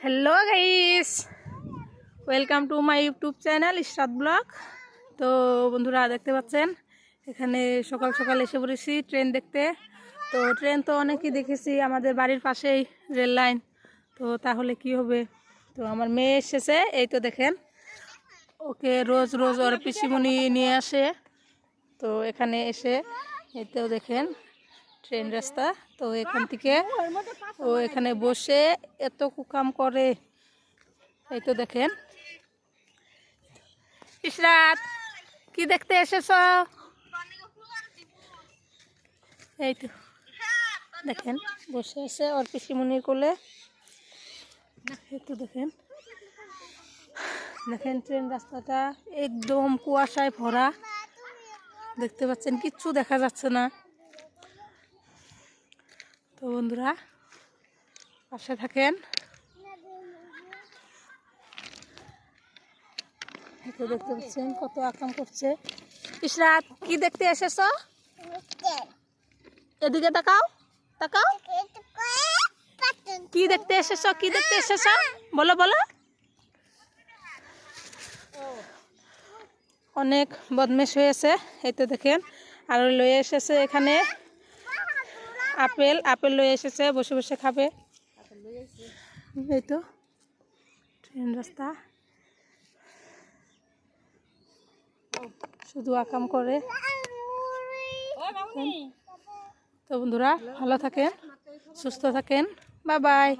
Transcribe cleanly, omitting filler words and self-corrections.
Hello guys, welcome to my YouTube channel Ishrat blog. তো বন্ধুরা দেখতে পাচ্ছেন এখানে সকাল সকাল এসে পড়েছি ট্রেন দেখতে। তো ট্রেন তো অনেকই দেখেছি, আমাদের বাড়ির পাশেই রেল লাইন। তো তাহলে কি হবে, তো আমার মেয়ে এসেছে, এই তো দেখেন ওকে রোজ রোজ ওর পিসিমণি নিয়ে আসে। তো এখানে এসে এই তো দেখেন ট্রেন রাস্তা, তো এখান থেকে ও এখানে বসে এত কুকাম করে। এই তো দেখেন। ইশরাত, কি দেখতে এসেছ? এই তো দেখেন বসে আছে ওর পিসিমণির কোলে। এই তো দেখেন দেখেন ট্রেন রাস্তাটা একদম কুয়াশায় ভরা, দেখতে পাচ্ছেন কিচ্ছু দেখা যাচ্ছে না। তো বন্ধুরা পাশে থাকেন। তো দেখতে পাচ্ছেন কত আকাম করছে। ইশরাত, কি দেখতে এসেছ? এদিকে তাকাও, তাকাও। কি দেখতে এসেছ? কি দেখতে এসেছ? বলো বলো। অনেক বদমেশ হয়েছে। এই তো দেখেন আর লয়ে এসেছে এখানে আপেল, আপেল লয়ে এসেছে, বসে বসে খাবে। এই তো ট্রেন রাস্তা, শুধু আকাম করে। তো বন্ধুরা ভালো থাকেন, সুস্থ থাকেন, বাই বাই।